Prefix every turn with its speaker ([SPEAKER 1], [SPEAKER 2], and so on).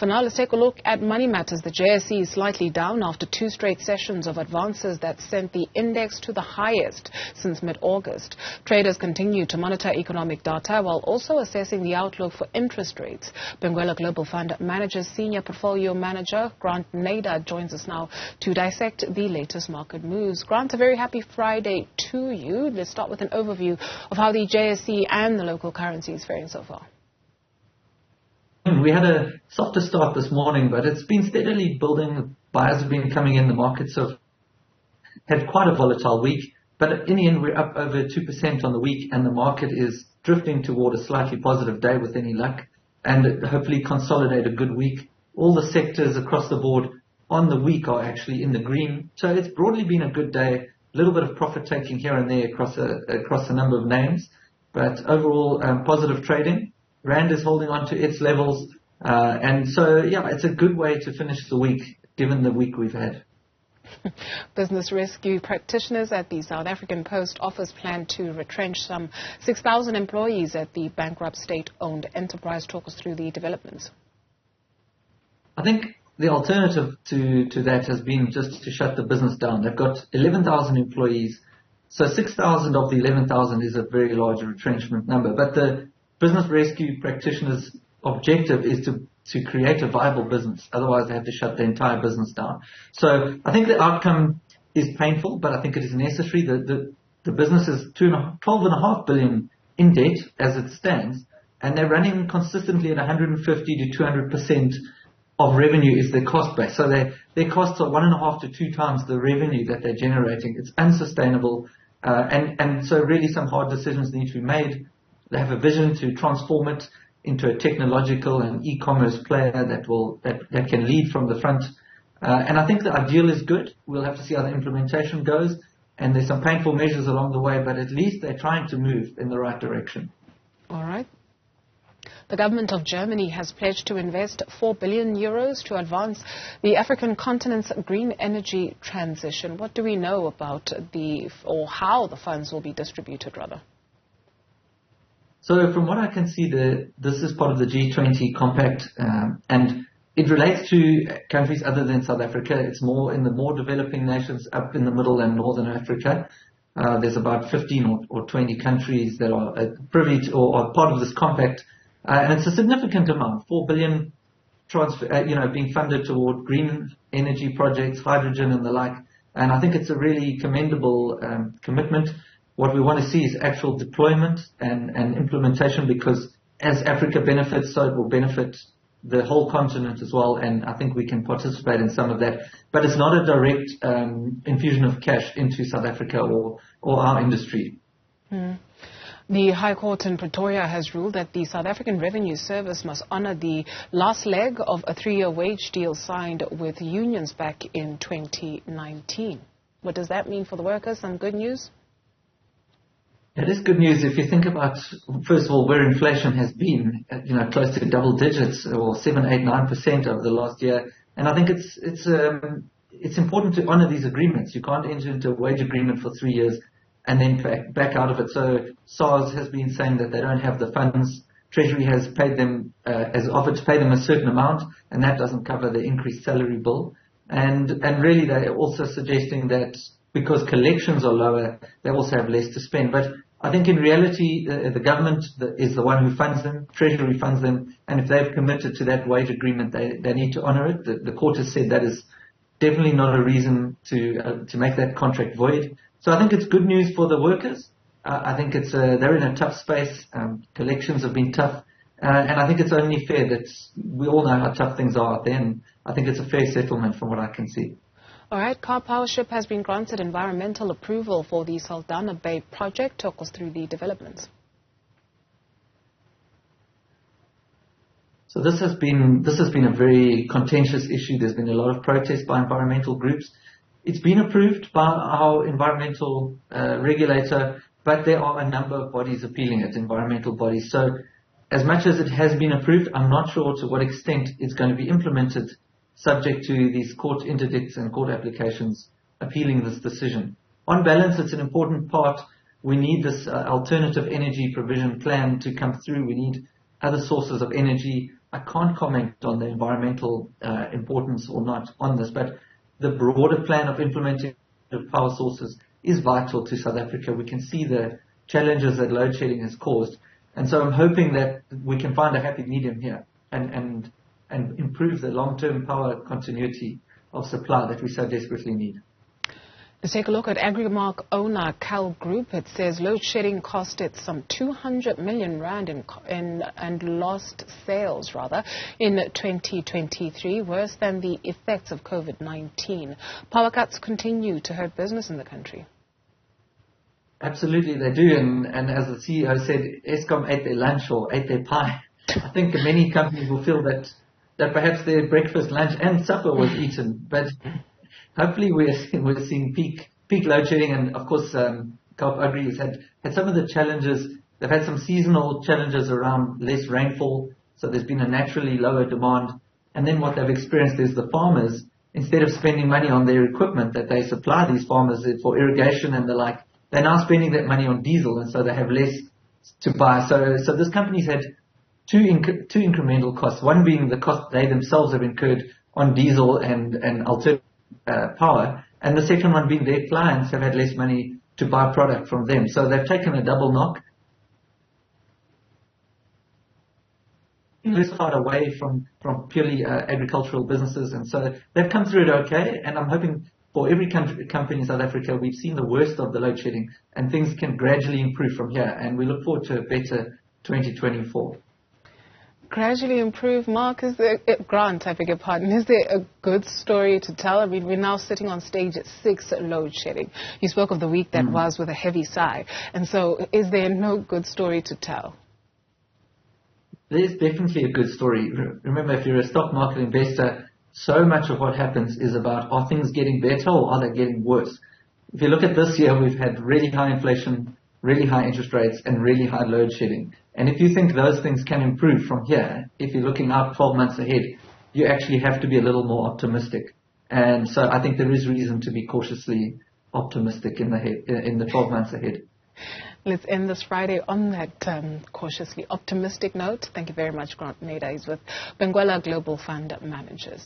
[SPEAKER 1] For now, let's take a look at money matters. The JSE is slightly down after 2 straight sessions of advances that sent the index to the highest since mid-August. Traders continue to monitor economic data while also assessing the outlook for interest rates. Benguela Global Fund Manager's Senior Portfolio Manager Grant Nader joins us now to dissect the latest market moves. Grant, a very happy Friday to you. Let's start with an overview of how the JSE and the local currency is faring so far.
[SPEAKER 2] We had a softer start this morning, but it's been steadily building. Buyers have been coming in. The markets have had quite a volatile week, but in the end we're up over 2% on the week, and the market is drifting toward a slightly positive day with any luck, and hopefully consolidate a good week. All the sectors across the board on the week are actually in the green, so it's broadly been a good day. A little bit of profit taking here and there across a number of names, but overall positive trading. Rand is holding on to its levels, and so yeah, it's a good way to finish the week given the week we've had.
[SPEAKER 1] Business rescue practitioners at the South African Post Office plan to retrench some 6,000 employees at the bankrupt state-owned enterprise. Talk us through the developments.
[SPEAKER 2] I think the alternative to that has been just to shut the business down. They've got 11,000 employees, so 6,000 of the 11,000 is a very large retrenchment number, but the business rescue practitioners' objective is to create a viable business. Otherwise, they have to shut the entire business down. So I think the outcome is painful, but I think it is necessary. The business is 12.5 billion in debt as it stands, and they're running consistently at 150 to 200% of revenue is their cost base. So their costs are 1.5 to 2 times the revenue that they're generating. It's unsustainable, and so really some hard decisions need to be made. They have a vision to transform it into a technological and e-commerce player that can lead from the front. And I think the ideal is good. We'll have to see how the implementation goes. And there's some painful measures along the way, but at least they're trying to move in the right direction.
[SPEAKER 1] All right. The government of Germany has pledged to invest 4 billion euros to advance the African continent's green energy transition. What do we know about how the funds will be distributed, rather?
[SPEAKER 2] So from what I can see, this is part of the G20 compact, and it relates to countries other than South Africa. It's more in the more developing nations up in the middle and northern Africa. There's about 15 or 20 countries that are privy to, or are part of this compact, and it's a significant amount, 4 billion being funded toward green energy projects, hydrogen and the like. And I think it's a really commendable commitment. What we want to see is actual deployment and implementation, because as Africa benefits, so it will benefit the whole continent as well, and I think we can participate in some of that. But it's not a direct infusion of cash into South Africa or our industry.
[SPEAKER 1] The High Court in Pretoria has ruled that the South African Revenue Service must honour the last leg of a 3-year wage deal signed with unions back in 2019. What does that mean for the workers? Some good news?
[SPEAKER 2] It is good news if you think about, first of all, where inflation has been, close to double digits, or 7, 8, 9% over the last year. And I think it's important to honour these agreements. You can't enter into a wage agreement for 3 years and then back out of it. So SARS has been saying that they don't have the funds. Treasury has paid them, has offered to pay them a certain amount, and that doesn't cover the increased salary bill. And really they're also suggesting that because collections are lower, they also have less to spend. But I think in reality, the government is the one who funds them, Treasury funds them, and if they've committed to that wage agreement, they need to honour it. The court has said that is definitely not a reason to make that contract void. So I think it's good news for the workers. I think they're in a tough space. Collections have been tough, and I think it's only fair that we all know how tough things are out there, and I think it's a fair settlement from what I can see.
[SPEAKER 1] All right, Car Powership has been granted environmental approval for the Saldanha Bay project. Talk us through the developments.
[SPEAKER 2] So this has been a very contentious issue. There's been a lot of protest by environmental groups. It's been approved by our environmental regulator, but there are a number of bodies appealing it, environmental bodies. So as much as it has been approved, I'm not sure to what extent it's going to be implemented, subject to these court interdicts and court applications appealing this decision. On balance, it's an important part. We need this alternative energy provision plan to come through. We need other sources of energy. I can't comment on the environmental importance or not on this, but the broader plan of implementing power sources is vital to South Africa. We can see the challenges that load shedding has caused. And so I'm hoping that we can find a happy medium here and improve the long-term power continuity of supply that we so desperately need.
[SPEAKER 1] Let's take a look at AgriMark owner Cal Group. It says load shedding cost it some 200 million rand and lost sales in 2023, worse than the effects of COVID-19. Power cuts continue to hurt business in the country.
[SPEAKER 2] Absolutely, they do. And as the CEO said, Eskom ate their lunch or ate their pie. I think many companies will feel that perhaps their breakfast, lunch and supper was eaten. But hopefully we're seeing peak load shedding. And of course, Kaap Agri has had some of the challenges. They've had some seasonal challenges around less rainfall. So there's been a naturally lower demand. And then what they've experienced is the farmers, instead of spending money on their equipment that they supply these farmers for irrigation and the like, they're now spending that money on diesel, and so they have less to buy. So this company's had two incremental costs, one being the cost they themselves have incurred on diesel and alternative power, and the second one being their clients have had less money to buy product from them. So they've taken a double knock. Diversified away from purely agricultural businesses, and so they've come through it okay, and I'm hoping for every company in South Africa, we've seen the worst of the load shedding, and things can gradually improve from here, and we look forward to a better 2024.
[SPEAKER 1] Gradually improve, Mark? Grant, I beg your pardon. Is there a good story to tell? I mean, we're now sitting on stage at 6 load shedding. You spoke of the week that was with a heavy sigh, and so is there no good story to tell?
[SPEAKER 2] There's definitely a good story. Remember, if you're a stock market investor, so much of what happens is about, are things getting better or are they getting worse? If you look at this year, we've had really high inflation, really high interest rates, and really high load shedding. And if you think those things can improve from here, if you're looking out 12 months ahead, you actually have to be a little more optimistic. And so I think there is reason to be cautiously optimistic in the 12 months ahead.
[SPEAKER 1] Let's end this Friday on that cautiously optimistic note. Thank you very much, Grant Nader. He's with Benguela Global Fund Managers.